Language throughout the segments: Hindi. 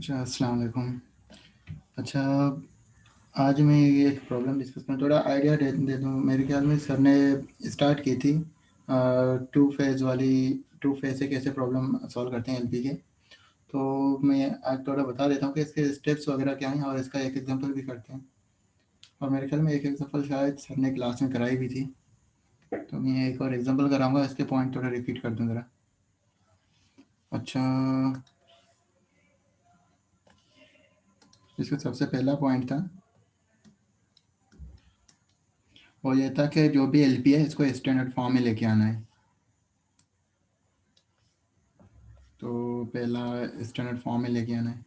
अच्छा, अस्सलाम वालेकुम। अच्छा, आज मैं ये एक प्रॉब्लम डिस्कस करूँ, थोड़ा आइडिया दे दूँ। मेरे ख्याल में सर ने स्टार्ट की थी टू फेज़ वाली, टू फेज़ से कैसे प्रॉब्लम सॉल्व करते हैं एलपी के। तो मैं आज थोड़ा बता देता हूँ कि इसके स्टेप्स वगैरह क्या हैं और इसका एक एग्जांपल भी करते हैं। और मेरे ख्याल में एक एग्जांपल शायद सर ने क्लास में कराई भी थी, तो मैं एक और एग्जांपल कराऊँगा, इसके पॉइंट थोड़ा रिपीट कर दूँ ज़रा। अच्छा, इसका सबसे पहला पॉइंट था, वो ये था कि जो भी एलपी है इसको स्टैंडर्ड फॉर्म में लेके आना है। तो पहला स्टैंडर्ड फॉर्म में लेके आना है।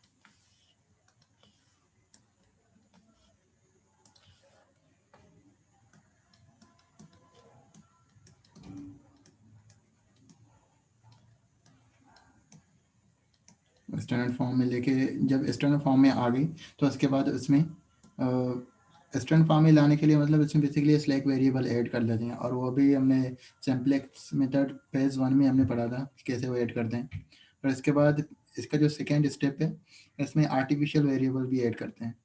स्टैंडर्ड फॉर्म में लेके जब स्टैंडर्ड फॉर्म में आ गई तो उसके बाद उसमें स्टैंडर्ड फॉर्म में लाने के लिए मतलब इसमें बेसिकली स्लैक वेरिएबल ऐड कर देते हैं, और वो भी हमने सिंप्लेक्स मेथड फेज़ 1 में हमने पढ़ा था कैसे वो ऐड करते हैं। और इसके बाद इसका जो सेकेंड स्टेप है, इसमें आर्टिफिशियल वेरिएबल भी ऐड करते हैं।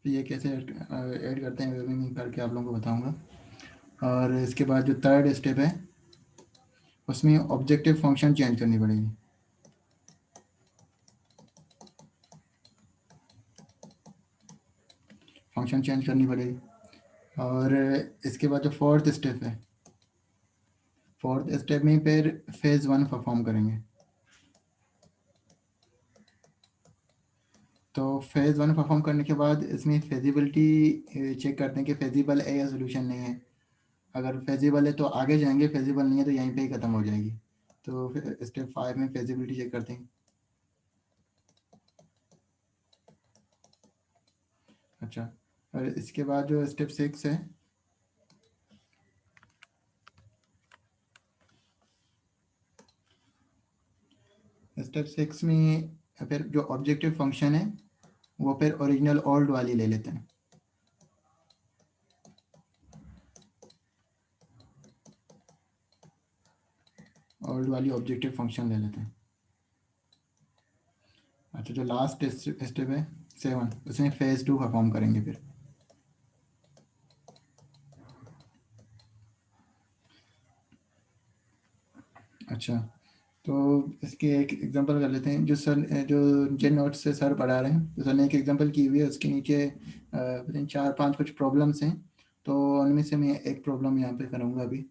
तो ये कैसे ऐड करते हैं वो भी मैं करके आप लोगों को बताऊँगा। और इसके बाद जो थर्ड स्टेप है, उसमें ऑब्जेक्टिव फंक्शन चेंज करनी पड़ेगी। फंक्शन चेंज करनी पड़ेगी। और इसके बाद जो फोर्थ स्टेप है, फोर्थ स्टेप में फिर फेज़ 1 परफॉर्म करेंगे। तो फेज़ 1 परफॉर्म करने के बाद इसमें फेजिबिलिटी चेक करते हैं कि फेजिबल है या सोल्यूशन नहीं है। अगर फेजिबल है तो आगे जाएंगे, फेजिबल नहीं है तो यहीं पे ही ख़त्म हो जाएगी। तो फिर स्टेप 5 में फेजिबिलिटी चेक करते हैं। अच्छा, और इसके बाद जो स्टेप 6 है, स्टेप 6 में फिर जो ऑब्जेक्टिव फंक्शन है वो फिर ओरिजिनल ओल्ड वाली ले लेते हैं। ओल्ड वाली ऑब्जेक्टिव फंक्शन ले लेते हैं। अच्छा, जो लास्ट स्टेप है 7, उसमें फेज़ 2 परफॉर्म करेंगे फिर। अच्छा, तो इसके एक एग्जांपल कर लेते हैं। जो जिन नोट्स से सर पढ़ा रहे हैं, तो सर ने एक एग्जांपल की हुई है, उसके नीचे पता नहीं 4-5 कुछ प्रॉब्लम्स हैं। तो उनमें से मैं एक प्रॉब्लम यहाँ पे करूँगा अभी।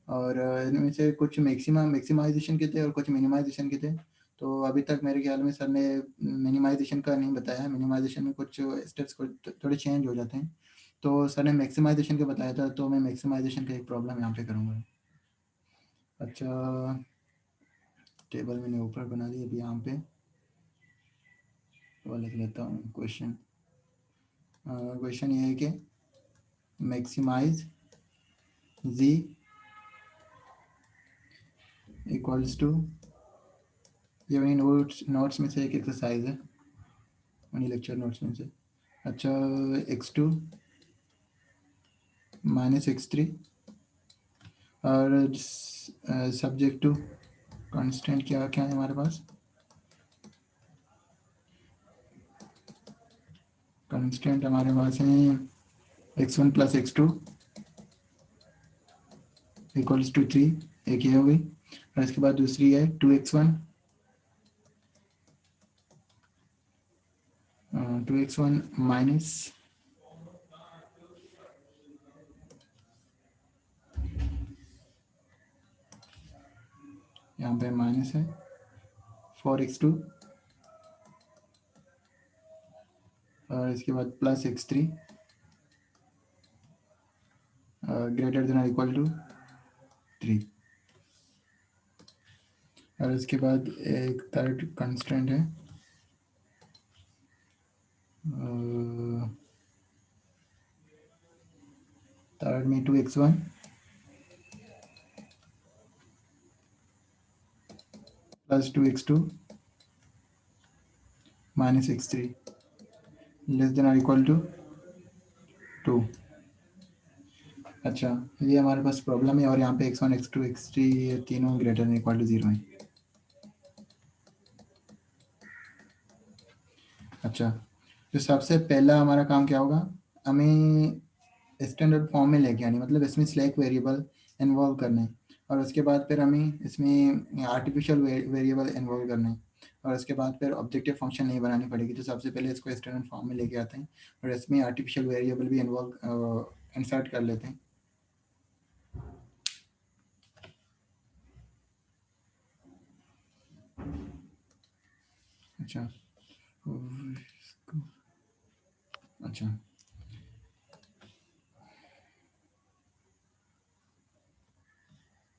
और इनमें से कुछ मैक्सिमाइजेशन के थे और कुछ मिनिमाइजेशन के थे। तो अभी तक मेरे ख्याल में सर ने मिनिमाइजेशन का नहीं बताया। मिनिमाइजेशन में कुछ स्टेप्स को थोड़े चेंज हो जाते हैं। तो सर ने मैक्सिमाइजेशन का बताया था, तो मैं मैक्सिमाइजेशन का एक प्रॉब्लम यहाँ पे करूँगा। अच्छा, टेबल मैंने ऊपर बना दी अभी यहाँ पे, तो लिख लेता हूँ क्वेश्चन। क्वेश्चन ये है कि मैक्सिमाइज z इक्वल्स टू, ये वही नोट्स में से एक एक्सरसाइज है, वही लेक्चर नोट्स में से। अच्छा, x2 माइनस x3, और सब्जेक्ट टू कांस्टेंट क्या क्या है हमारे पास, कांस्टेंट हमारे पास है x1 plus x2 equals to 3, एक ये हो गई। और इसके बाद दूसरी है 2x1, 2x1 माइनस, यहाँ पे माइनस है 4x2, और इसके बाद plus x3 greater than equal to 3। और इसके बाद एक थर्ड कंस्टेंट है, थर्ड में 2x1 plus 2x2 minus x3 less than equal to 2। अच्छा, ये हमारे पास प्रॉब्लम है, और यहाँ पे x1 x2 x3 ये तीनों ग्रेटर देन इक्वल टू 0 है। अच्छा, तो सबसे पहला हमारा काम क्या होगा, हमें स्टैंडर्ड फॉर्म में लेके आनी, मतलब इसमें स्लैक वेरिएबल इन्वॉल्व करने, और उसके बाद फिर हमें इसमें आर्टिफिशियल वेरिएबल इन्वॉल्व करने, और उसके बाद फिर ऑब्जेक्टिव फंक्शन नहीं बनानी पड़ेगी। तो सबसे पहले इसको स्टैंडर्ड फॉर्म में लेके आते हैं और इसमें आर्टिफिशियल वेरिएबल भी इन्वॉल्व इंसर्ट कर लेते हैं। अच्छा, अच्छा,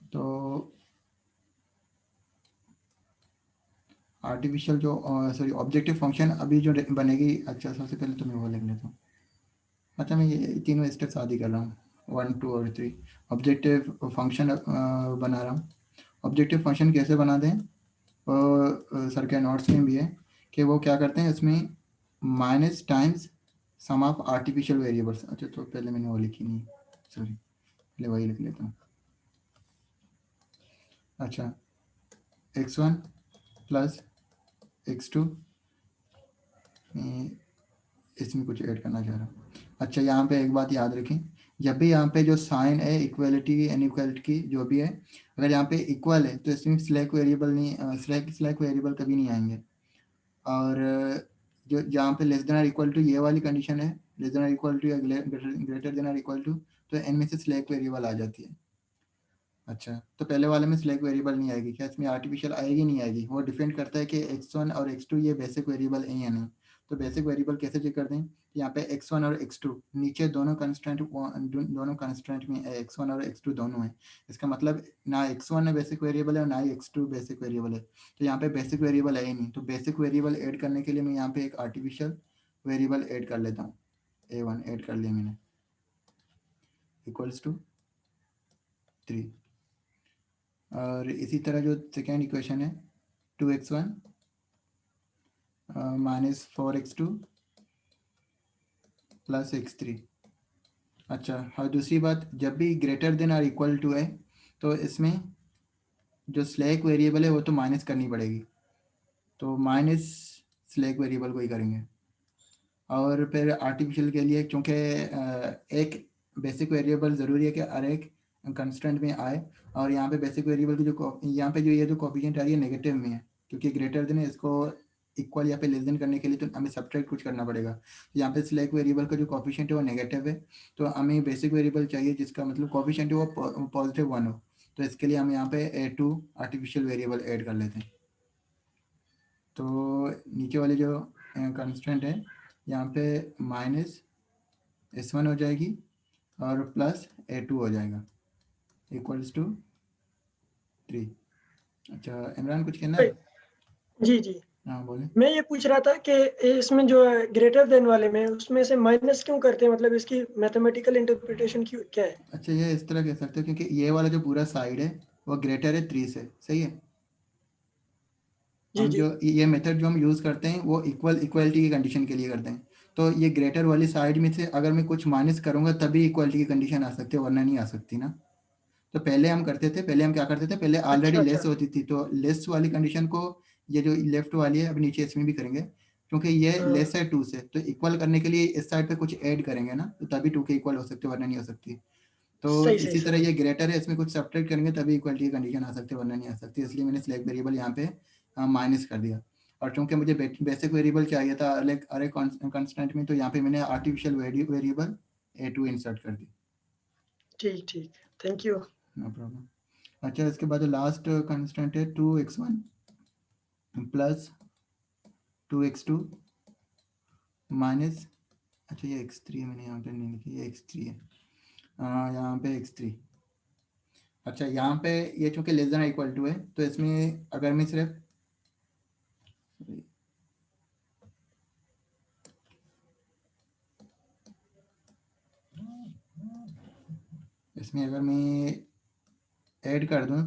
तो आर्टिफिशियल जो सॉरी ऑब्जेक्टिव फंक्शन अभी जो बनेगी, अच्छा सबसे पहले तो मैं वो लिख लेता हूँ। अच्छा, मैं ये तीनों स्टेप्स आदि कर रहा हूँ, 1 2 और 3। ऑब्जेक्टिव फंक्शन बना रहा हूँ। ऑब्जेक्टिव फंक्शन कैसे बना दें, सर के नोट्स में भी है कि वो क्या करते हैं, इसमें minus times sum of artificial variables. अच्छा, तो पहले मैंने वो लिखी नहीं, सॉरी, पहले वही लिख लेता हूँ। अच्छा, x1 प्लस x2, इसमें कुछ ऐड करना चाह रहा हूँ। अच्छा, यहाँ पे एक बात याद रखें, जब भी यहाँ पे जो साइन है इक्वलिटी की इनइक्वलिटी की जो भी है, अगर यहाँ पे इक्वल है तो इसमें स्लैक वेरिएबल नहीं, स्लैक वेरिएबल कभी नहीं आएंगे। और जो जहाँ पे less than or equal to ये वाली कंडीशन है, less than or equal to या greater than or equal to, तो इनमें से स्लैक वेरिएबल आ जाती है। अच्छा, तो पहले वाले में स्लैक वेरिएबल नहीं आएगी क्या, इसमें आर्टिफिशियल आएगी नहीं आएगी, वो डिपेंड करता है कि x1 और x2 ये बेसिक वेरिएबल है या नहीं। तो बेसिक वेरिएबल कैसे चेक कर दें, यहाँ पे x1 और x2 नीचे दोनों कंस्टेंट, दोनों कंस्टेंट में x1 और x2 दोनों है। इसका मतलब ना x1 बेसिक वेरिएबल है और ना ही x2 बेसिक वेरिएबल है। तो यहाँ पे बेसिक वेरिएबल है ही नहीं, तो बेसिक वेरिएबल ऐड करने के लिए मैं यहाँ पे एक आर्टिफिशियल वेरिएबल ऐड कर लेता हूँ। a1 ऐड कर लिया मैंने, इक्वल्स टू 3। और इसी तरह जो सेकेंड इक्वेशन है, 2x1 minus 4x2 plus x3। अच्छा, और दूसरी बात, जब भी ग्रेटर देन और इक्वल टू है तो इसमें जो स्लैक वेरिएबल है वो तो माइनस करनी पड़ेगी, तो माइनस स्लैक वेरिएबल को ही करेंगे। और फिर आर्टिफिशियल के लिए, क्योंकि एक बेसिक वेरिएबल ज़रूरी है कि हर एक कंस्टेंट में आए, और यहाँ पे बेसिक वेरिएबल की जो यहाँ पे जो ये जो कोफिशिएंट आ रही है नेगेटिव में है, क्योंकि ग्रेटर देन है, इसको इक्वल या पे लेस देन करने के लिए तो हमें सब्ट्रैक्ट कुछ करना पड़ेगा। तो यहाँ पे सिलेक्ट वेरिएबल का जो कोफिशिएंट है वो नेगेटिव है, तो हमें बेसिक वेरिएबल चाहिए जिसका मतलब कोफिशिएंट है वो पॉजिटिव 1 हो। तो इसके लिए हम यहाँ पे a2 आर्टिफिशियल वेरिएबल ऐड कर लेते हैं। तो नीचे वाली जो कंस्टेंट है, यहाँ पे माइनस s1 हो जाएगी और प्लस a2 हो जाएगा, इक्वल्स टू 3। अच्छा, इमरान कुछ कहना है? जी जी, हाँ, बोले। मैं ये पूछ रहा था कि इसमें जो है ग्रेटर देन वाले में उसमें से माइनस क्यों करते हैं, मतलब इसकी मैथमेटिकल इंटरप्रिटेशन क्यों क्या है? अच्छा, ये इस तरह कह सकते हो क्योंकि ये वाला जो पूरा साइड है वो ग्रेटर है 3 से, सही है। जी हम जी। जो ये मेथड जो हम यूज़ करते हैं वो इक्वलिटी की कंडीशन के लिए करते हैं। तो ये ग्रेटर वाली साइड में से अगर मैं कुछ माइनस करूँगा तभी इक्वलिटी की कंडीशन आ सकती है, वरना नहीं आ सकती ना। तो पहले हम करते थे, पहले हम क्या करते थे, पहले ऑलरेडी अच्छा लेस अच्छा। होती थी, तो लेस वाली कंडीशन को, ये जो लेफ्ट वाली है अब नीचे इसमें भी करेंगे, क्योंकि ये हाँ, लेस है 2 से, तो इक्वल करने के लिए इस साइड पे कुछ ऐड करेंगे ना, तो तभी 2 के इक्वल हो सकते, वरना नहीं हो सकती। तो सही सही इसी तरह समझ ये गया। ग्रेटर है, इसमें कुछ सब्ट्रैक्ट करेंगे तभी इक्वलिटी की कंडीशन आ सकती है, वरना नहीं आ सकती, इसलिए मैंने सिलेक्ट वेरिएबल यहाँ पे माइनस कर दिया। और चूंकि मुझे बेसिक वेरिएबल चाहिए था अरे कांस्टेंट में, तो यहाँ पे मैंने आर्टिफिशियल वेरिएबल a2 इंसर्ट कर दी। ठीक ठीक, थैंक यू। No problem. अच्छा, इसके बाद लास्ट कांस्टेंट है 2x1 प्लस 2x2 माइनस, अच्छा ये x3 मैंने यहाँ पे नहीं लिखी, ये x3 है, यहाँ पे x3। अच्छा, यहाँ पे ये चूंकि लेस देन इक्वल टू है, तो इसमें अगर मैं सिर्फ इसमें अगर मैं ऐड कर दूँ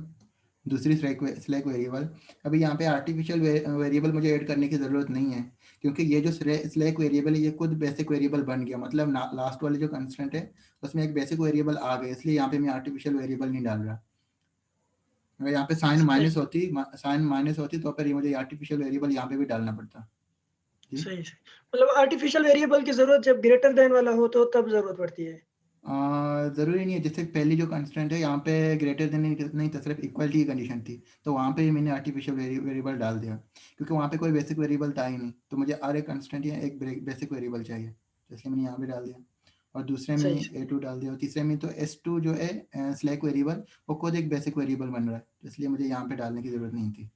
दूसरी स्लैक वेरिएबल। अभी यहाँ पे आर्टिफिशियल वेरिएबल मुझे ऐड करने की ज़रूरत नहीं है, क्योंकि ये जो स्लैक वेरिएबल है ये खुद बेसिक वेरिएबल बन गया, मतलब लास्ट वाले जो कंस्टेंट है उसमें एक बेसिक वेरिएबल आ गए, इसलिए यहाँ पे मैं आर्टिफिशियल वेरिएबल नहीं डाल रहा। अगर यहाँ पे सही साइन माइनस होती तो फिर ये मुझे आर्टिफिशियल वेरिएबल यहाँ पे भी डालना पड़ता। जी। सही सही। मतलब आर्टिफिशियल वेरिएबल की जरूरत जब ग्रेटर देन वाला हो तो तब जरूरत पड़ती है। ज़रूरी नहीं है, जैसे पहली जो कंस्टेंट है यहाँ पे ग्रेटर देन नहीं था, सिर्फ इक्वलिटी की कंडीशन थी, तो वहाँ पे मैंने आर्टिफिशियल वेरिएबल डाल दिया, क्योंकि वहाँ पे कोई बेसिक वेरिएबल था ही नहीं, तो मुझे हर एक कंस्टेंट या एक बेसिक वेरिएबल चाहिए, तो इसलिए मैंने यहाँ पे डाल दिया। और दूसरे में सही सही। A2 डाल दिया, और तीसरे में तो S2 जो है स्लैक वेरिएबल, वो खुद एक बेसिक वेरिएबल बन रहा है, तो इसलिए मुझे यहाँ पे डालने की ज़रूरत नहीं थी।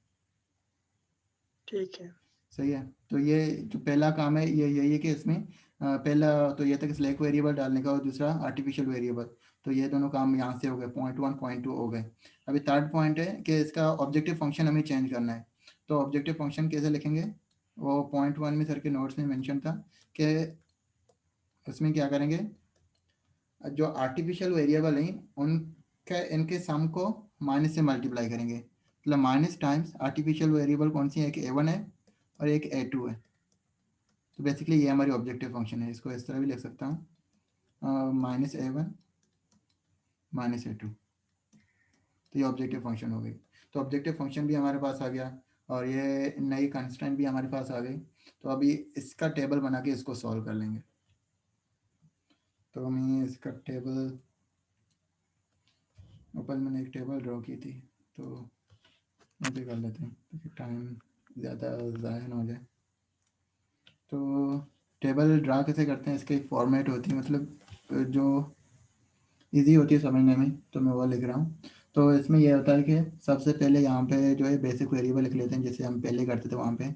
ठीक है। सही है। तो ये जो पहला काम है ये यही है कि इसमें पहला तो ये था कि स्लैक वेरिएबल डालने का, और दूसरा आर्टिफिशियल वेरिएबल, तो ये दोनों काम यहाँ से हो गए, पॉइंट 1 पॉइंट 2 हो गए। अभी थर्ड पॉइंट है कि इसका ऑब्जेक्टिव फंक्शन हमें चेंज करना है। तो ऑब्जेक्टिव फंक्शन कैसे लिखेंगे, वो पॉइंट 1 में सर के नोट्स में मेंशन था कि उसमें क्या करेंगे, जो आर्टिफिशियल वेरिएबल हैं उनके इनके सम को माइनस से मल्टीप्लाई करेंगे, मतलब माइनस टाइम्स आर्टिफिशियल वेरिएबल कौन सी है, एक A1 है और एक A2 है। तो बेसिकली ये हमारी ऑब्जेक्टिव फंक्शन है, इसको इस तरह भी लिख सकता हूँ, -A1 -A2, तो ये ऑब्जेक्टिव फंक्शन हो गई। तो ऑब्जेक्टिव फंक्शन भी हमारे पास आ गया, और ये नई कंस्टेंट भी हमारे पास आ गई। तो अभी इसका टेबल बना के इसको सॉल्व कर लेंगे। तो हमें इसका टेबल, ऊपर मैंने एक टेबल ड्रॉ की थी, तो ये भी कर लेते हैं ताकि टाइम ज़्यादा ज़ाया ना हो जाए। तो टेबल ड्रा कैसे करते हैं, इसकी एक फॉर्मेट होती है, मतलब जो इजी होती है समझने में, तो मैं वो लिख रहा हूँ। तो इसमें यह होता है कि सबसे पहले यहाँ पे जो है बेसिक वेरिएबल लिख लेते हैं, जैसे हम पहले करते थे वहाँ पे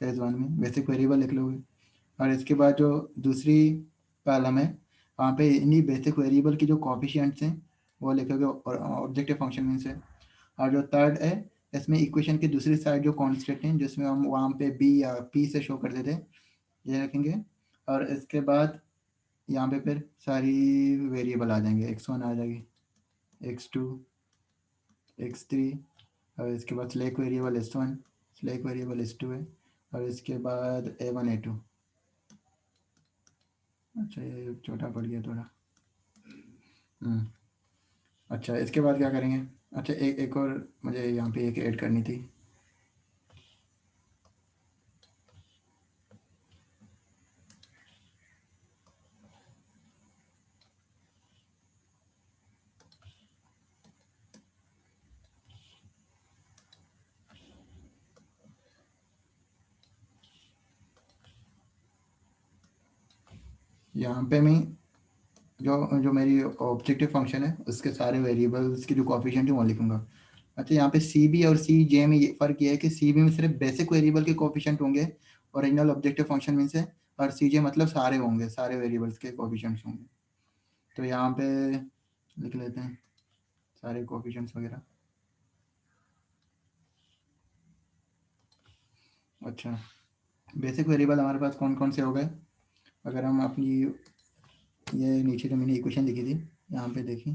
फेज 1 में बेसिक वेरिएबल लिख लोगे, और इसके बाद जो दूसरी कॉलम है वहाँ पे इन्हीं बेसिक वेरिएबल की जो कोफिशिएंट्स हैं वो लिखोगे, और ऑब्जेक्टिव फंक्शन में से। और जो थर्ड है, इसमें इक्वेशन की दूसरी साइड जो कॉन्स्टेंट है जिसमें हम वहाँ पे बी या पी से शो करते थे, ये रखेंगे। और इसके बाद यहाँ पे फिर सारी वेरिएबल आ जाएंगे, x1 आ जाएगी, x2, x3, और इसके बाद slack variable s1, slack variable s2 है, और इसके बाद a1 a2। अच्छा ये छोटा पड़ गया थोड़ा। अच्छा इसके बाद क्या करेंगे, अच्छा एक और मुझे यहाँ पे एक ऐड करनी थी। यहाँ पे मैं जो जो मेरी ऑब्जेक्टिव फंक्शन है उसके सारे वेरिएबल्स की जो कोफिशिएंट है वो लिखूंगा। अच्छा यहाँ पे सी बी और सी जे में ये फ़र्क ये है कि सी बी में सिर्फ बेसिक वेरिएबल के कोफिशिएंट होंगे ओरिजिनल ऑब्जेक्टिव फंक्शन में से, और सी जे मतलब सारे होंगे, सारे वेरिएबल्स के कोफिशिएंट्स होंगे। तो यहाँ पे लिख लेते हैं सारे कोफिशिएंट्स वगैरह। अच्छा बेसिक वेरिएबल हमारे पास कौन कौन से हो गए, अगर हम अपनी ये नीचे जो मैंने इक्वेशन लिखी थी यहाँ पे देखी,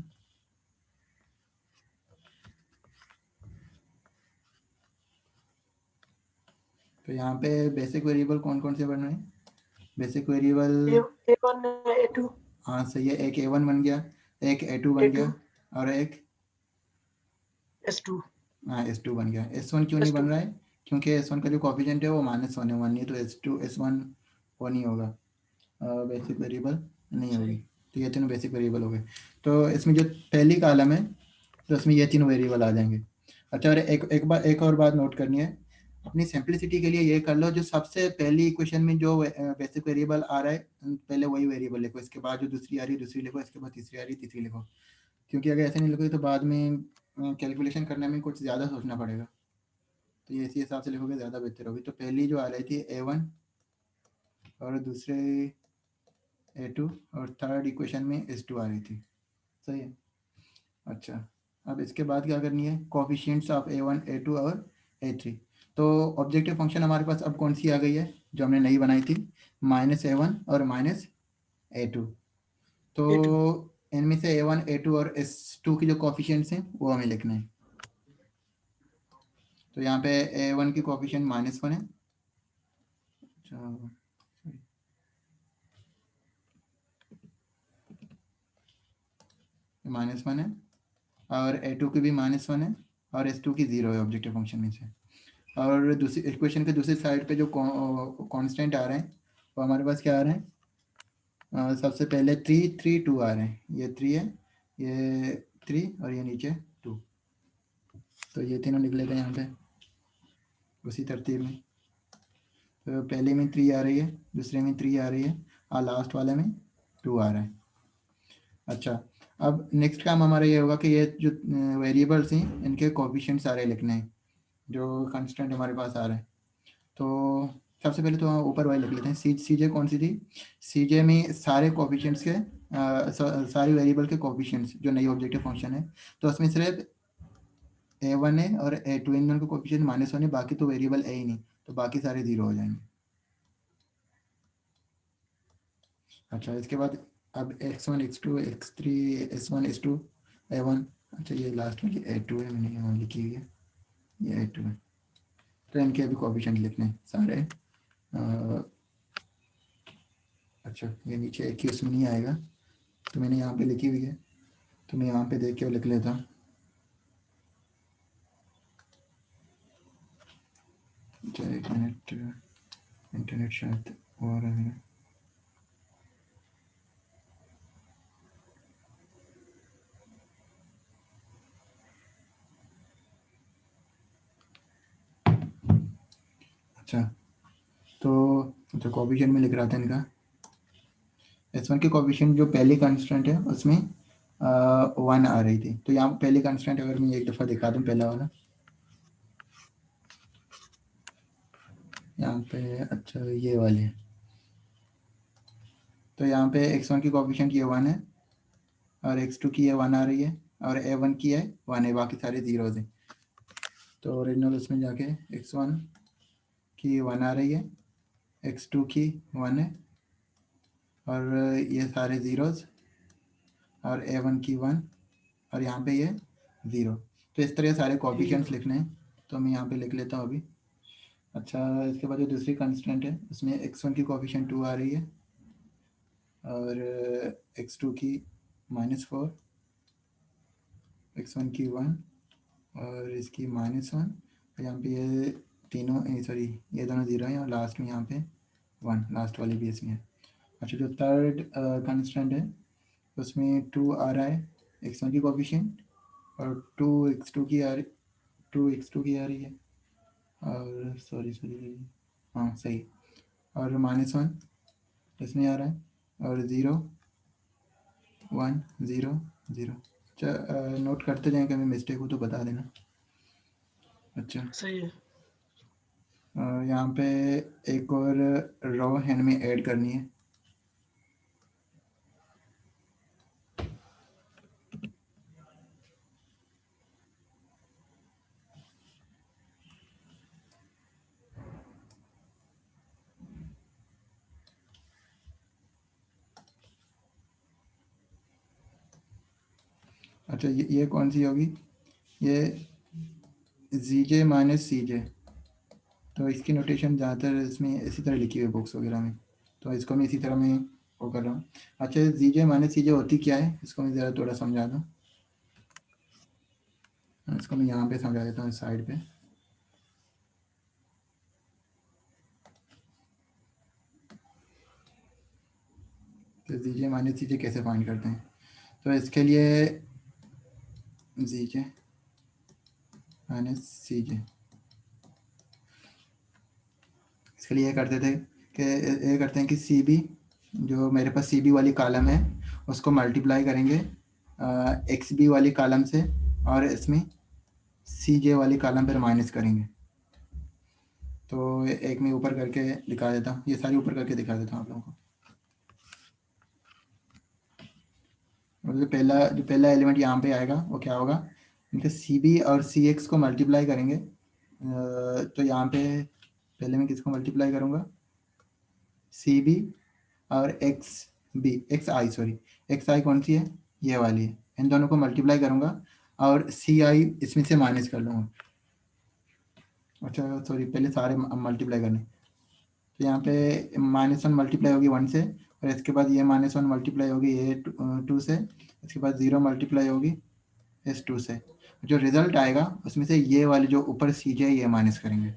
तो यहाँ पे बेसिक वेरिएबल कौन कौन से बन रहे हैं, बेसिक वेरिएबल, A1 A2 हाँ सही है, एक A1 बन गया, एक A2 बन A2 गया, और एक S2 हाँ S2 बन गया। S1 क्यों नहीं बन S2। रहा है, क्योंकि S1 का जो कोफिशिएंट है वो -1 नहीं है, तो S2 S1 वो नहीं होगा, बेसिक वेरिएबल नहीं होगी। सही। तो ये तीनों बेसिक वेरिएबल हो गए। तो इसमें जो पहली कॉलम है तो इसमें ये तीनों वेरिएबल आ जाएंगे। अच्छा और एक और बात नोट करनी है, अपनी सिंपलिसिटी के लिए ये कर लो, जो सबसे पहली इक्वेशन में जो बेसिक वेरिएबल आ रहा है पहले वही वेरिएबल लिखो, इसके बाद जो दूसरी आ रही है दूसरी लिखो, इसके बाद तीसरी आ रही है तीसरी लिखो, क्योंकि अगर ऐसे नहीं लिखोगे तो बाद में कैलकुलेशन करने में कुछ ज़्यादा सोचना पड़ेगा। तो ये इसी हिसाब से लिखोगे ज़्यादा बेहतर होगी। तो पहली जो आ रही थी A1, और दूसरे A2, और थर्ड इक्वेशन में S2 आ रही थी। सही है। अच्छा अब इसके बाद क्या करनी है, कोफिशिएंट्स ऑफ A1 A2 और A3। तो ऑब्जेक्टिव फंक्शन हमारे पास अब कौन सी आ गई है जो हमने नई बनाई थी, -A1 और -A2। तो A2 इनमें से A1 A2 और S2 की जो कोफिशिएंट्स हैं वो हमें लिखना है। तो यहाँ पे A1 की कोफिशिएंट -1 है। अच्छा, -1 है, और A2 की भी -1 है, और S2 की 0 है ऑब्जेक्टिव फंक्शन में से। और दूसरी इक्वेशन के दूसरी साइड पे जो कांस्टेंट आ रहे हैं वो हमारे पास क्या आ रहे हैं, सबसे पहले 3 3 2 आ रहे हैं। ये 3 है, ये 3 और ये नीचे 2। तो ये तीनों लिख लेते हैं यहाँ पे उसी तरतीब में। तो पहले में 3 आ रही है, दूसरे में 3 आ रही है, और लास्ट वाले में 2 आ रहा है। अच्छा, अब नेक्स्ट काम हमारा ये होगा कि ये जो वेरिएबल्स हैं इनके कोफिशिएंट सारे लिखने हैं जो कांस्टेंट हमारे पास आ रहे हैं। तो सबसे पहले तो ऊपर वाले लिख लेते हैं। सीजे कौन सी थी? सीजे में सारे कोफिशिएंट्स के सारे वेरिएबल के कोफिशिएंट्स जो नई ऑब्जेक्टिव फंक्शन है, तो उसमें सिर्फ A1 है और A2 इन दोनों के कोफिशिएंट -1 है, बाकी तो वेरिएबल है ही नहीं, तो बाकी सारे 0 हो जाएंगे। अच्छा, इसके बाद अब x1 x2 x3 s1 s2 a1। अच्छा, ये लास्ट में a2 है, मैंने यहाँ लिखी हुई है, ये a2 है। तो इनके अभी कोफिशिएंट लिखने हैं सारे। अच्छा, ये नीचे एक ही उसमें नहीं आएगा, तो मैंने यहाँ पे लिखी हुई है, तो मैं यहाँ पे देख के लिख लेता हूँ। अच्छा, 1 मिनट, इंटरनेट शायद हो रहा है। अच्छा, तो कोफिशिएंट में लिख रहा था इनका। S1 की कोफिशिएंट जो पहली कांस्टेंट है उसमें 1 आ रही थी। तो यहाँ पहली कांस्टेंट अगर मैं एक दफ़ा दिखा दूँ, पहला वाला यहाँ पे, अच्छा ये वाली है। तो यहाँ पे x1 की कोफिशिएंट ये 1 है, और x2 की ये 1 आ रही है, और A1 की है 1 है, बाकी सारे 0 हैं। तो ओरिजिनल उसमें जाके x1 की 1 आ रही है, x2 की 1 है, और ये सारे 0, और A1 की 1, और यहाँ पे ये 0। तो इस तरह सारे कोफिशिएंट्स लिखने हैं, तो मैं यहाँ पे लिख लेता हूँ अभी। अच्छा, इसके बाद जो दूसरी कांस्टेंट है उसमें x1 की कोफिशिएंट 2 आ रही है, और x2 की -4, x1 की 1, और इसकी -1, और यहाँ पे ये तीनों, सॉरी ये दोनों 0 हैं, और लास्ट में यहाँ पे 1, लास्ट वाली भी इसमें है। अच्छा, जो थर्ड कांस्टेंट है उसमें 2 आ रहा है x1 की कोफिशिएंट, और 2 x2 की आ रही है, और सॉरी हाँ सही, और -1 इसमें आ रहा है, और 0 1 0 0। अच्छा, नोट करते जाएं, कभी मिस्टेक हो तो बता देना। अच्छा, सही है। यहाँ पे एक और रो हैंड में ऐड करनी है। अच्छा, ये कौन सी होगी? ये ZJ - CJ। तो इसकी नोटेशन ज़्यादातर इसमें इसी तरह लिखी हुई है बुक्स वगैरह में, तो इसको मैं इसी तरह मैं वो कर रहा हूँ। अच्छा, ZJ - CJ होती क्या है, इसको मैं ज़रा थोड़ा समझा दूँ। इसको मैं यहाँ पे समझा देता हूँ, साइड पे। तो ZJ - CJ कैसे फाइंड करते हैं? तो इसके लिए ZJ - CJ, इसके लिए ये करते थे कि ये करते हैं कि CB, जो मेरे पास CB वाली कॉलम है उसको मल्टीप्लाई करेंगे XB वाली कॉलम से, और इसमें CJ वाली कॉलम पर माइनस करेंगे। तो एक मैं ऊपर करके दिखा देता हूँ, ये सारी ऊपर करके दिखा देता हूँ आप लोगों को। और जो पहला एलिमेंट यहाँ पे आएगा वो क्या होगा, इनके CB और CX को मल्टीप्लाई करेंगे। तो यहाँ पे पहले मैं किसको मल्टीप्लाई करूँगा, CB और XI कौन सी है, ये वाली है, इन दोनों को मल्टीप्लाई करूँगा, और CI इसमें से माइनस कर लूँगा। अच्छा सॉरी, पहले सारे मल्टीप्लाई करने। तो यहाँ पे -1 मल्टीप्लाई होगी 1 से, और इसके बाद ये -1 मल्टीप्लाई होगी ये 2 से, इसके बाद 0 मल्टीप्लाई होगी इस 2 से। जो रिजल्ट आएगा उसमें से ये वाली जो ऊपर सीज है ये माइनस करेंगे।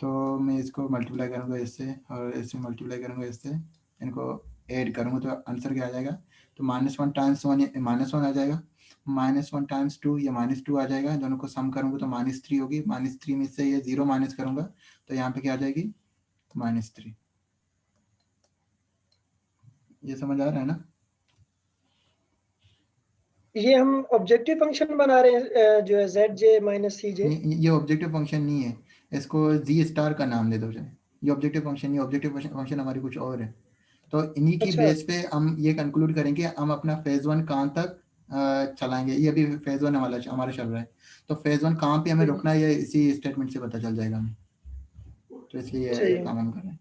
तो मैं इसको मल्टीप्लाई करूँगा इससे और इससे मल्टीप्लाई करूँगा इससे, इनको ऐड करूँगा तो आंसर क्या आ जाएगा। तो -1 टाइम्स 1 -1 आ जाएगा, -1 टाइम्स 2 ये -2 आ जाएगा, दोनों को सम करूँगा तो -3 होगी, -3 में से ये 0 माइनस करूँगा तो यहाँ पे क्या आ जाएगी -3। ये समझ आ रहा है ना। ये हम ऑब्जेक्टिव फंक्शन बना रहे हैं जो है zj माइनस cj। ये ऑब्जेक्टिव फंक्शन नहीं है, इसको जी स्टार का नाम दे दो जाए। ये ऑब्जेक्टिव फंक्शन नहीं, ऑब्जेक्टिव फंक्शन हमारी कुछ और है। तो इन्हीं की अच्छा बेस पे हम ये कंक्लूड करेंगे हम अपना फेज 1 कहाँ तक चलाएंगे। ये अभी फेज 1 हमारा चल रहा है, तो फेज 1 कहाँ पे हमें सही रुकना है ये इसी स्टेटमेंट से पता चल जाएगा हमें। तो इसलिए सही ये है। काम हम कर रहे हैं।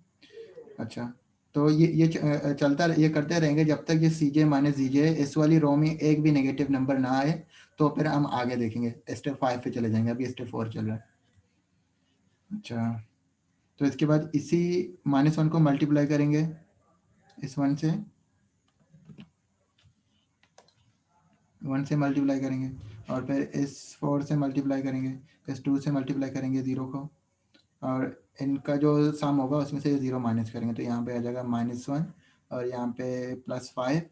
अच्छा, तो ये चलता ये करते रहेंगे जब तक ये सी जे माइनस जी जे इस वाली रो में एक भी नेगेटिव नंबर ना आए, तो फिर हम आगे देखेंगे स्टेप 5 पे चले जाएंगे, अभी स्टेप 4 चल रहा है। अच्छा, तो इसके बाद इसी -1 को मल्टीप्लाई करेंगे इस 1 से मल्टीप्लाई करेंगे, और फिर इस 4 से मल्टीप्लाई करेंगे, इस 2 से मल्टीप्लाई करेंगे 0 को, और इनका जो सम होगा उसमें से 0 माइनस करेंगे तो यहाँ पे आ जाएगा -1, और यहाँ पे +5,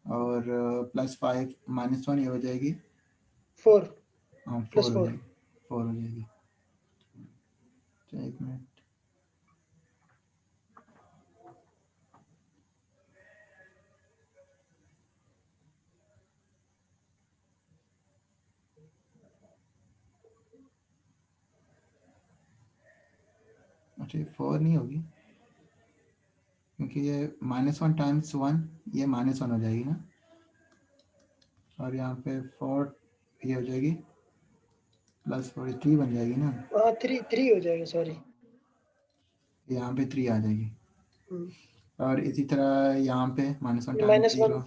और +5 -1 ये हो जाएगी 4 हाँ 4 प्लस हो 4। जाएगी, 4 हो जाएगी। अच्छा, एक मिनट। अच्छा, ये 4 नहीं होगी क्योंकि ये -1 टाइम्स 1 ये -1 हो जाएगी ना, और यहाँ पे 4 ये हो जाएगी +43 बन जाएगी ना, हाँ 3 हो जाएगा सॉरी। यहाँ पे 3 आ जाएगी। और इसी तरह यहाँ पे -1 टाइम्स -1 0,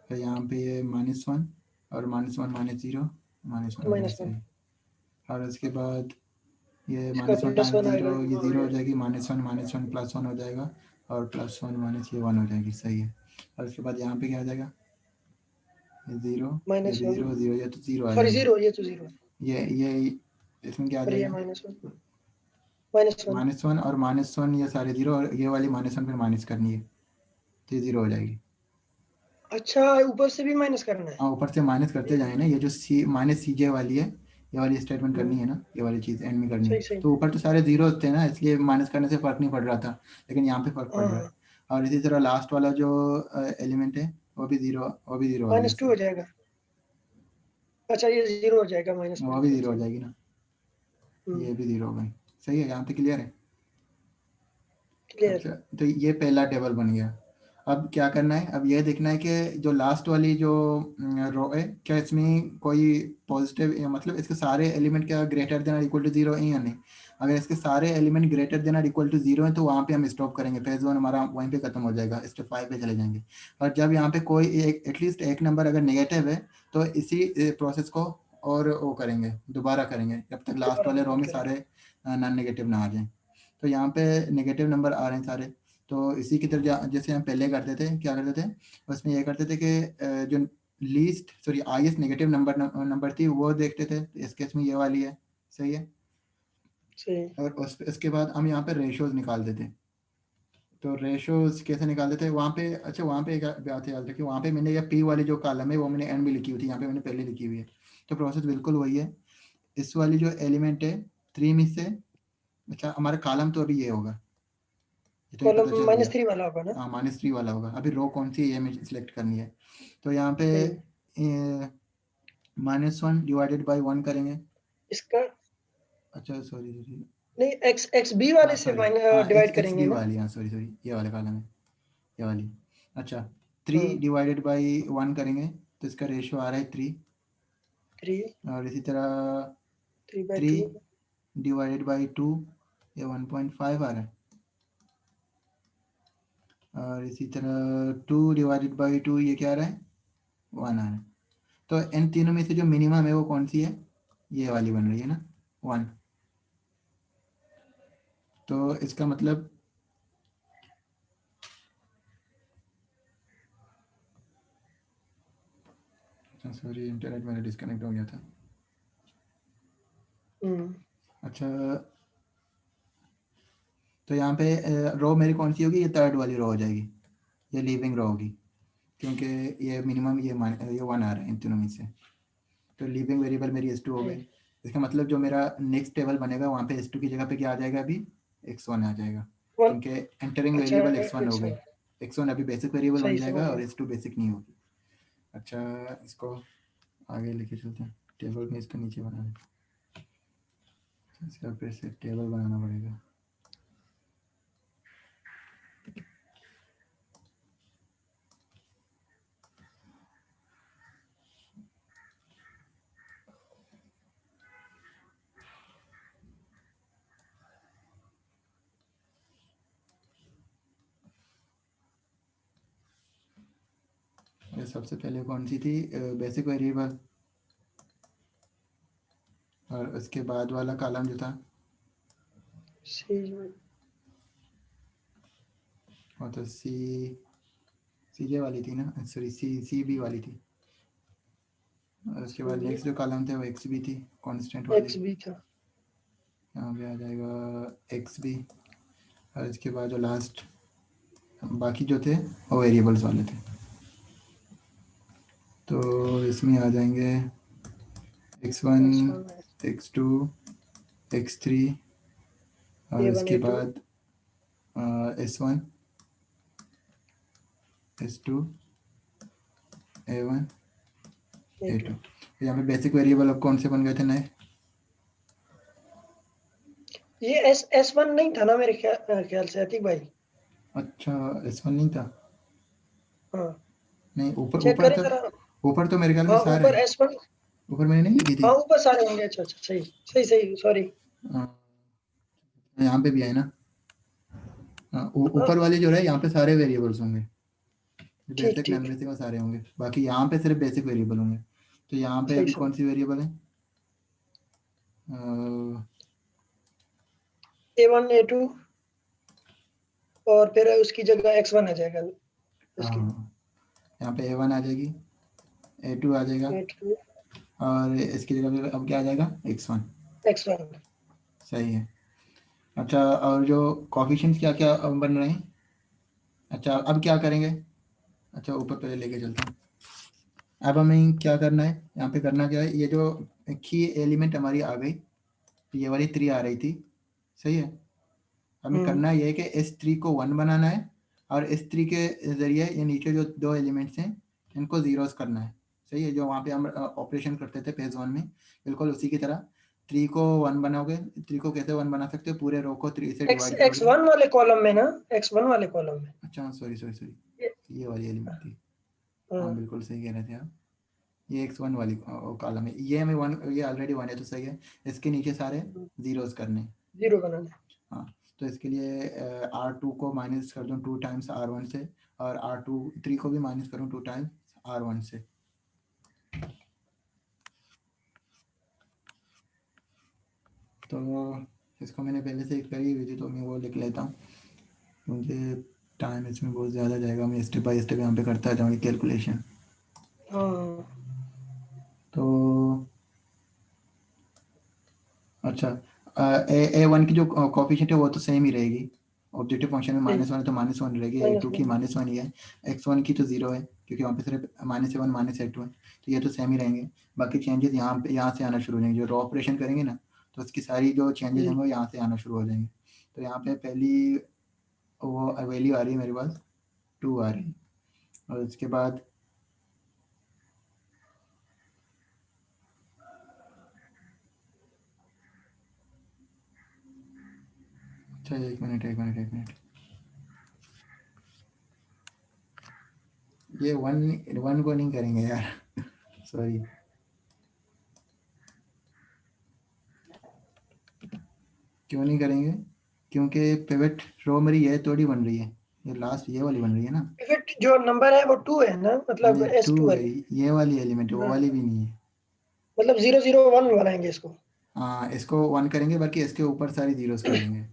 फिर यहाँ पे ये -1 और -1 -0 -1 हो जाएगी -1 सही। और उसके बाद ये इसका -1 टाइम्स +1 आएगा। 0 ये 0 हो जाएगी, -1 +1 हो जाएगा, और +1 माइनस ये 1 हो जाएगी सही है। और उसके बाद यहाँ पे क्या आ जाएगा, ये 0, ये भी -1 0 0, ये तो 0 आ सॉरी जाएगा। 0, ये तो 0 है ये इसमें क्या आ और ये जाएगा -1 -1। -1 और -1 ये सारे 0, और ये वाली -1 फिर माइनस करनी है तो ये 0 हो जाएगी। अच्छा ऊपर से भी माइनस करना है। हाँ, ऊपर से माइनस करते जाए ना, ये जो सी -CJ वाली है ये वाली स्टेटमेंट करनी हम्म, है ना, ये वाली चीज़ एंड में करनी है। सही सही। तो ऊपर तो सारे 0 थे ना, इसलिए माइनस करने से फ़र्क नहीं पड़ रहा था, लेकिन यहाँ पे फ़र्क पड़ हाँ रहा है। हाँ और इसी तरह लास्ट वाला जो एलिमेंट है वो भी 0 हो गया -2 सही। हो जाएगा। अच्छा ये 0 हो जाएगा वो -1 भी से। 0 हो जाएगी ना, हम्म, ये भी 0 हो गई। सही है, यहाँ पे क्लियर है। क्लियर। अच्छा, तो ये पहला टेबल बन गया। अब क्या करना है, अब ये देखना है कि जो लास्ट वाली जो रो है क्या इसमें कोई पॉजिटिव, मतलब इसके सारे एलिमेंट क्या ग्रेटर देन और इक्वल टू 0 है या नहीं। अगर इसके सारे एलिमेंट ग्रेटर देन और इक्वल टू 0 है तो वहाँ पे हम स्टॉप करेंगे, फेज 1 हमारा वहीं पे खत्म हो जाएगा, स्टेप 5 पे चले जाएंगे। और जब यहाँ पे कोई एक एटलीस्ट एक नंबर अगर नेगेटिव है तो इसी प्रोसेस को और वो करेंगे, दोबारा करेंगे जब तक लास्ट दोबारा वाले रो रिपीट में करेंगे। सारे नॉन नेगेटिव ना आ जाए। तो यहाँ पे नेगेटिव नंबर आ रहे हैं सारे, तो इसी की तरह जैसे हम पहले करते थे क्या करते थे, उसमें ये करते थे कि जो least sorry highest negative number थी वो देखते थे, तो इस केस में ये वाली है सही है। सही। और इसके बाद हम यहाँ पे रेशियोज निकालते थे। तो रेशियोज कैसे निकालते थे वहाँ पे, अच्छा वहाँ पे एक बात याद रखिए, वहाँ पे मैंने ये पी वाली जो कॉलम है वो मैंने एंड में लिखी हुई थी, यहाँ पे मैंने पहले लिखी हुई है। तो प्रोसेस बिल्कुल वही है, इस वाली जो एलिमेंट है 3 में से, अच्छा हमारा कॉलम तो अभी ये होगा, ये तो ये पता कॉलम चल गया। -3 वाला होगा ना। हाँ -3 वाला होगा, अभी रो कौन सी है ये मुझे सिलेक्ट करनी है। तो यहाँ पे सही। -1 डिवाइडेड बाई 1 करेंगे। इसका अच्छा सॉरी सॉरी, नहीं एक्स बी वाले हाँ से सॉरी, हाँ डिवाइड एक्स करेंगे बी ना। वाली, हाँ सॉरी सॉरी ये वाला कॉलम है, ये वाली। अच्छा, 3 हाँ डिवाइडेड बाई 1 करेंगे तो इसका रेशियो आ रहा है 3। 3 और इसी तरह 3/2। 3 डिवाइडेड बाई 2 ये 1.5 आ रहा है। और इसी तरह 2 डिवाइडेड बाई 2 ये क्या आ रहा है, 1 आ रहा है। तो इन तीनों में से जो मिनिमम है वो कौन सी है, ये वाली बन रही है ना 1। तो इसका मतलब सॉरी इंटरनेट मेरा डिस्कनेक्ट हो गया था। अच्छा, तो यहाँ पे रो मेरी कौन सी होगी? ये थर्ड वाली रो हो जाएगी, ये लीविंग रो होगी, क्योंकि ये मिनिमम ये 1 आ रहा है इन तीनों में से। तो लीविंग वेरिएबल मेरी S2 हो गई। इसका मतलब जो मेरा नेक्स्ट टेबल बनेगा वहाँ पे S2 की जगह पे क्या आ जाएगा? अभी X1 आ जाएगा, क्योंकि एंटरिंग अच्छा वेरिएबल X1 हो गई। X1 X1 अभी बेसिक वेरिएबल बन सही समझ जाएगा और गया। S2 बेसिक नहीं होगी। अच्छा, इसको आगे लेके चलते हैं, टेबल में इसका नीचे बना देते हैं। इसका फिर से टेबल बनाना पड़ेगा। ये सबसे पहले कौन सी थी? बेसिक वेरिएबल, और उसके बाद वाला कॉलम जो था सी वो तो CJ वाली थी ना, सॉरी CB वाली थी। और उसके बाद नेक्स्ट जो कॉलम थे वो XB थी, कांस्टेंट वाली। XB था। यहाँ पे आ जाएगा XB। और इसके बाद जो लास्ट बाकी जो थे वो वेरिएबल्स वाले थे, तो इसमें आ जाएंगे X1, X1 X2, X3, और A1 इसके A2 बाद S1, S2, A1, A2। A2 तो यहाँ पे बेसिक वेरिएबल अब कौन से बन गए थे नए? ये S1 नहीं था ना मेरे ख्याल से अतीक भाई। अच्छा, S1 नहीं था? हाँ नहीं, ऊपर चेक ऊपर करें तो, जरा। ऊपर तो मेरे ख्याल से हाँ सारे ऊपर हैं। S1। ऊपर मैंने नहीं लिखी थी। हाँ ऊपर सारे होंगे। अच्छा अच्छा सही सही सही सॉरी। हाँ, यहाँ पे भी है ना। हाँ, हाँ ऊपर वाले जो है यहाँ पे सारे वेरिएबल्स होंगे, ठीक बेसिक नॉन ठीक बेसिक और सारे होंगे। बाकी यहाँ पे सिर्फ बेसिक वेरिएबल होंगे। तो यहाँ पे सही अभी समझ। कौन सी वेरिएबल है? A1 A2 और फिर उसकी जगह X1 आ जाएगा उसकी। हाँ, यहाँ पे A1 आ जाएगी, A2 आ जाएगा, A2 और इसकी जगह पे अब क्या आ जाएगा? X1। X1 सही है। अच्छा, और जो कॉफिशिएंट्स क्या क्या बन रहे हैं? अच्छा, अब क्या करेंगे? अच्छा, ऊपर पहले लेके चलते हैं। अब हमें क्या करना है? यहाँ पे करना क्या है? ये जो की एलिमेंट हमारी आ गई, तो ये वाली 3 आ रही थी, सही है। हमें करना ये है कि S3 को 1 बनाना है, और S3 के ज़रिए ये नीचे जो 2 एलिमेंट्स हैं इनको ज़ीरोस करना है, सही है। जो वहाँ पे हम ऑपरेशन करते थे फेज 1 में, बिल्कुल उसी की तरह 3 को 1 बनाओगे। 3 को कैसे 1 बना सकते हो? पूरे रो को 3 से डिवाइड करोगे। X1 वाले कॉलम में ना X1 वाले कॉलम में अच्छा, सॉरी सॉरी सॉरी, ये- ये वाली एलिमेंट थी। हाँ, हाँ बिल्कुल सही कह रहे थे आप। ये X1 वाली कॉलम है, ये हमें 1, ये ऑलरेडी 1 है तो सही है। इसके नीचे सारे ज़ीरोस करने हैं। जीरो बनाना है। हाँ, तो इसके लिए R2 को माइनस कर दूँ 2 टाइम्स R1 से, और R3 को भी माइनस करूँ 2 टाइम्स R1 से। तो इसको मैंने पहले से एक करी हुई थी, तो मैं वो लिख लेता हूँ, मुझे टाइम इसमें बहुत ज़्यादा जाएगा। मैं स्टेप बाय स्टेप यहाँ पे करता जाऊँगी कैलकुलेशन। हाँ तो अच्छा, A1 की जो कॉफिशिएंट है वो तो सेम ही रहेगी। ऑब्जेक्टिव फंक्शन में सही -1 है तो -1 रहेगी। A2 की -1 -1 ही है, X1 की तो 0 है, क्योंकि वहाँ पे सिर्फ -A1 -A2 है, तो ये तो सेम ही रहेंगे। बाकी चेंजेस यहाँ पे, यहाँ से आना शुरू हो जाएंगे। जो रो ऑपरेशन करेंगे ना, तो उसकी सारी जो चेंजेस जी होंगे वो यहाँ से आना शुरू हो जाएंगे। तो यहाँ पे पहली वो वैल्यू आ रही है मेरे पास, 2 आ रही है, और उसके बाद अच्छा, एक मिनट एक मिनट एक मिनट, ये 1 को नहीं करेंगे यार सॉरी। क्यों नहीं करेंगे? क्योंकि पिवट रो मेरी ये थोड़ी बन रही है, ये लास्ट ये वाली बन रही है ना। पिवट जो नंबर है वो 2 है ना मतलब नहीं, 2 S2 है, वाली। ये वाली एलिमेंट है, वो वाली भी नहीं है। मतलब 0 0 1 बनाएंगे इसको। हाँ, इसको 1 करेंगे, बाकी इसके ऊपर सारी जीरोस कर देंगे।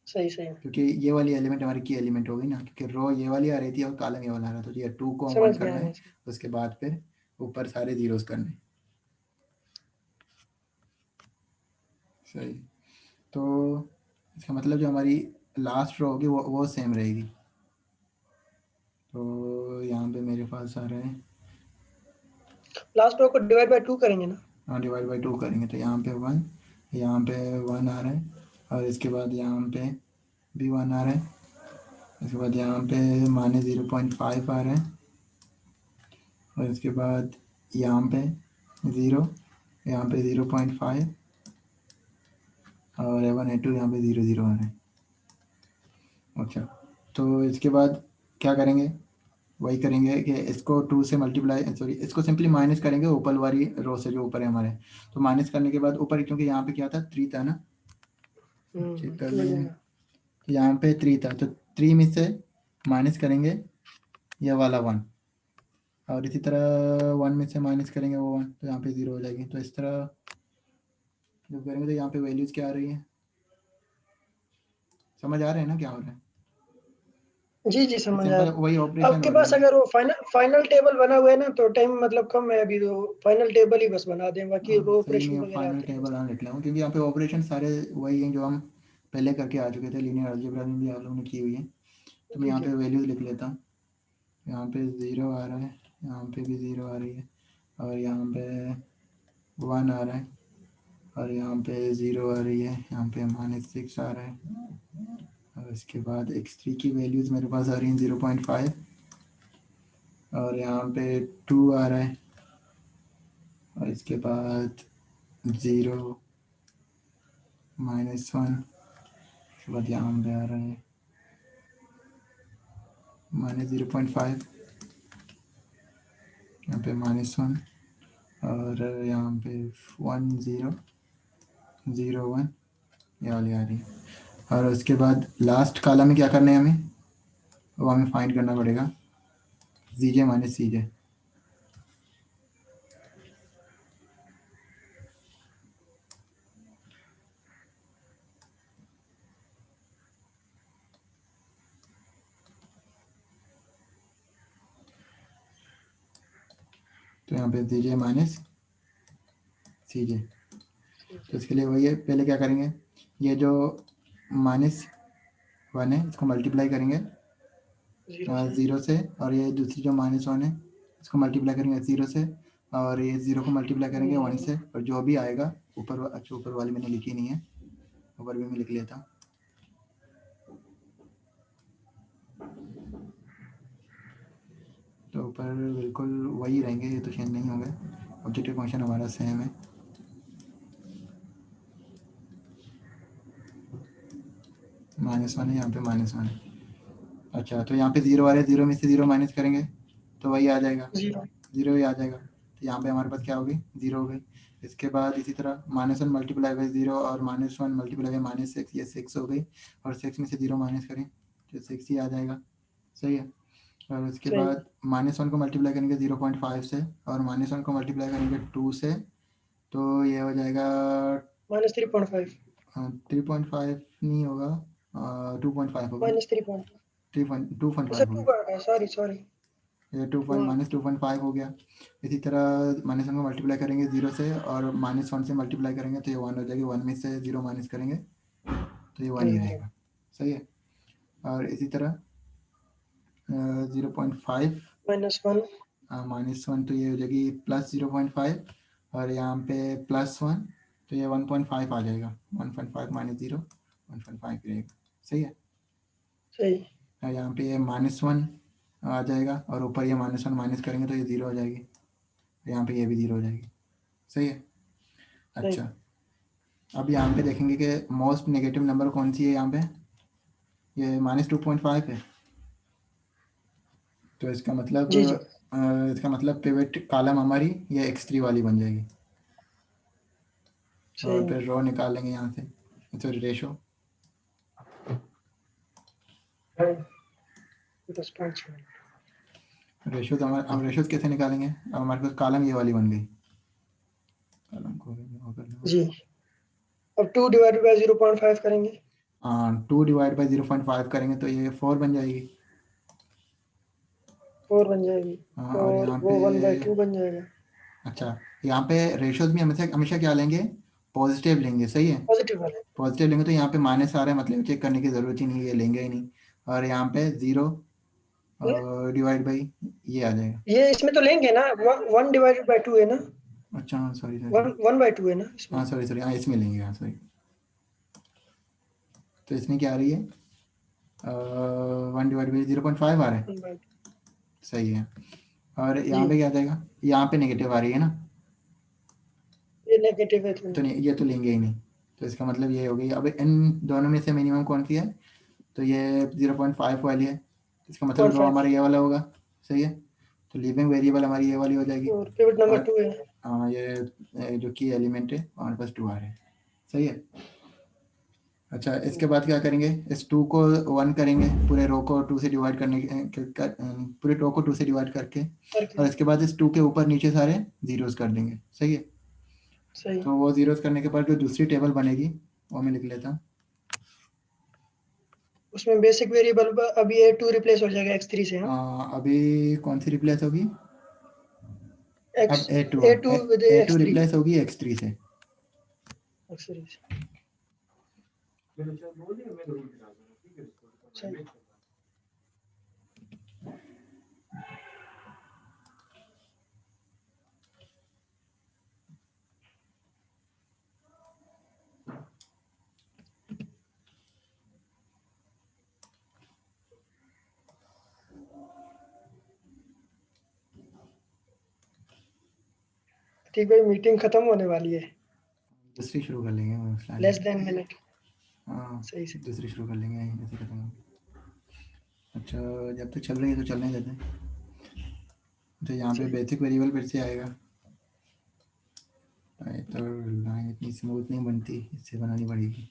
सही सही क्योंकि ये वाली एलिमेंट हमारी की एलिमेंट होगी ना, क्योंकि रो ये वाली आ रही थी और कॉलम ये वाला आ रहा था। तो ये 2 को 1 समझ गया करना मैं। है, उसके बाद फिर ऊपर सारे जीरोस करने। सही। तो इसका मतलब जो हमारी लास्ट रो होगी वो सेम रहेगी। तो यहाँ पे मेरे पास आ रहा है, लास्ट रो को डिवाइड बाय 2 करेंगे ना। हाँ डिवाइड बाई 2 करेंगे तो यहाँ पे 1, यहाँ पे 1 आ रहा है, और इसके बाद यहाँ पे भी 1 आ रहा है, इसके बाद यहाँ पे -0.5 आ रहा है, और इसके बाद यहाँ पे 0, यहाँ पे 0.5, और A1 A2 यहाँ पे 0 0 आ रहा है। अच्छा, तो इसके बाद क्या करेंगे, वही करेंगे कि इसको 2 से मल्टीप्लाई, सॉरी इसको सिंपली माइनस करेंगे ऊपर वाली रो से जो ऊपर है हमारे। तो माइनस करने के बाद ऊपर, क्योंकि यहाँ पे क्या था 3 था ना, चेक कर समझ लें। गया। तो यहाँ पे 3 था, तो 3 में से माइनस करेंगे ये वाला 1, और इसी तरह 1 में से माइनस करेंगे वो 1, तो यहाँ पे 0 हो जाएगी। तो इस तरह जब करेंगे तो यहाँ पे वैल्यूज़ क्या आ रही है, समझ आ रहे हैं ना क्या हो रहा है। जी जी समझ आया। सिंपल वही ऑपरेशन आपके हो रही पास है। अगर वो फाइनल टेबल बना हुआ है ना, तो टाइम मतलब कम है अभी, तो फाइनल टेबल ही बस बना दें, बाकी हाँ रो सही, ऑपरेशन नहीं वगैरह फाइनल आपके टेबल पास। ऑन लिख लूँ, क्योंकि यहाँ पे ऑपरेशन सारे वही हैं जो हम पहले करके आ चुके थे, लीनियर अलजेब्रा में भी आप लोगों ने की हुई है। तो मैं जी यहाँ जी पे वैल्यूज लिख लेता हूँ। यहाँ पे 0 आ रहा है, यहाँ पे भी 0 आ रही है, और यहाँ पे 1 आ रहा है, और यहाँ पे 0 आ रही है, यहाँ पे -6 आ रहा है, और इसके बाद x3 की वैल्यूज़ मेरे पास आ रही हैं 0.5, और यहाँ पे 2 आ रहा है, और इसके बाद 0 -1, उसके बाद यहाँ पे आ रहा है -0.5, यहाँ पे -1, और यहाँ पे 1 0 0 1, ये वाली आ रही है। और उसके बाद लास्ट कॉलम में क्या करना है हमें, वो हमें फाइंड करना पड़ेगा ZJ - CJ। तो यहाँ पे ZJ - CJ। तो इसके लिए वही है, पहले क्या करेंगे, ये जो -1 है इसको मल्टीप्लाई करेंगे 0 से। 0 से, और ये दूसरी जो -1 है इसको मल्टीप्लाई करेंगे 0 से, और ये 0 को मल्टीप्लाई करेंगे 1 से, और जो भी आएगा ऊपर, अच्छा ऊपर वाली मैंने लिखी नहीं है, ऊपर भी मैं लिख लेता हूँ। तो ऊपर बिल्कुल वही रहेंगे, ये तो चेंज नहीं होंगे, ऑब्जेक्टिव फंक्शन हमारा सेम है। -1 है, यहाँ पे -1 है। अच्छा, तो यहाँ पे 0 आ रहा है, 0 में से 0 माइनस करेंगे तो वही आ जाएगा, 0। 0 ही आ जाएगा। तो यहाँ पे हमारे पास क्या हो गई, 0 हो गई। इसके बाद इसी तरह -1 मल्टीप्लाई बाई 0 और -1 मल्टीप्लाई बाई -6, ये 6 हो गई, और 6 में से 0 माइनस करें तो 6 ही आ जाएगा। सही है। और उसके सही। बाद -1 को मल्टीप्लाई करेंगे 0.5 से, और -1 को मल्टीप्लाई करेंगे 2 से, तो ये हो जाएगा -3.5। 3.5 नहीं होगा, 2.5 होगा, -3. 2.5 अच्छा हो 2 गया, का है, सॉरी सॉरी। ये 2 हाँ -2.5 हो गया। इसी तरह -1 को मल्टीप्लाई करेंगे 0 से, और -1 से मल्टीप्लाई करेंगे तो ये 1 हो जाएगी, 1 में से 0 माइनस करेंगे तो ये 1 ही जी। रहेगा। सही है। और इसी तरह 0.5 -1। -1, तो ये हो जाएगी +0.5, और यहाँ पे +1, तो ये 1.5 आ जाएगा, 1.5 - 0 1.5 रहेगा। सही है। सही। और यहाँ पे ये -1 आ जाएगा, और ऊपर ये -1 माइनस करेंगे तो ये 0 हो जाएगी, यहाँ पे ये भी 0 हो जाएगी। सही है। सही। अच्छा, अब यहाँ पे देखेंगे कि मोस्ट नेगेटिव नंबर कौन सी है, यहाँ पे ये -2.5 है। तो इसका मतलब जी जी पिवट कॉलम हमारी ये x3 वाली बन जाएगी, और सही। फिर रो निकालेंगे यहाँ से, सॉरी रेशो। 10.7। रेशो तो हमारे, अब रेशोज कैसे निकालेंगे, अब हमारे पास कॉलम ये वाली बन गई, कॉलम को वो कर लो। जी। अब 2 डिवाइडेड बाय 0.5 करेंगे। 2 डिवाइड बाई 0.5 करेंगे तो ये 4 बन जाएगी। 4 बन जाएगी, और और यहाँ वो पे 1/2 बन जाएगा। अच्छा, यहाँ पे रेशियोज में हमेशा हमेशा क्या लेंगे, पॉजिटिव लेंगे, सही है। पॉजिटिव वाले। पॉजिटिव लेंगे तो यहाँ पे माइनस आ रहा है, मतलब चेक करने की ज़रूरत ही नहीं है, ये लेंगे ही नहीं। और यहाँ पे 0 डिवाइड बाई ये आ जाएगा। ये इसमें तो लेंगे ना, 1/2 है ना, अच्छा हाँ, सॉरी सॉरी सॉरी, 1/2 है ना इसमें। हाँ सॉरी सॉरी, हाँ इसमें लेंगे, हाँ सॉरी। तो इसमें क्या आ रही है, 1 डिवाइड बाई 0.5 आ रहा है, 1/2 सही है। और जी। यहाँ पे क्या आ जाएगा, यहाँ पे नेगेटिव आ रही है ना, ये नेगेटिव है तो तो नहीं, ये तो लेंगे ही नहीं। तो इसका मतलब ये हो गई। अब इन दोनों में से मिनिमम कौन सी है, तो ये 0.5 वाली है, इसका मतलब रो 0.5 हमारा ये वाला होगा, सही है। तो लिविंग वेरिएबल हमारी ये वाली हो जाएगी। और पिवट नंबर और 2 है। हाँ, ये जो की एलिमेंट है हमारे पास 2 आ रहे हैं, सही है। अच्छा, इसके बाद क्या करेंगे, इस 2 को 1 करेंगे, पूरे रो को 2 से डिवाइड करने पूरे रो को 2 से डिवाइड करके, करके और इसके बाद इस 2 के ऊपर नीचे सारे जीरोस कर देंगे, सही है। सही। तो वो जीरोस करने के बाद जो दूसरी टेबल बनेगी वो मैं लिख लेता हूँ। उसमें बेसिक वेरिएबल अब ये 2 रिप्लेस हो जाएगा x3 से। हाँ, अभी कौन सी रिप्लेस होगी, x अब A2, a2 with A2 x3 replace होगी X3 से। x3 से। सही। ठीक भाई, मीटिंग खत्म होने वाली है। दूसरी शुरू कर लेंगे, वो मसला नहीं। Less than minute. हाँ, सही से। दूसरी शुरू कर लेंगे, यहीं से खत्म होगी। अच्छा, जब तक चल रही है तो चलने देते हैं। तो यहाँ पे सही। बेसिक वेरिएबल फिर से आएगा। तो लाइन इतनी स्मूथ नहीं बनती, इससे बनानी पड़ेगी।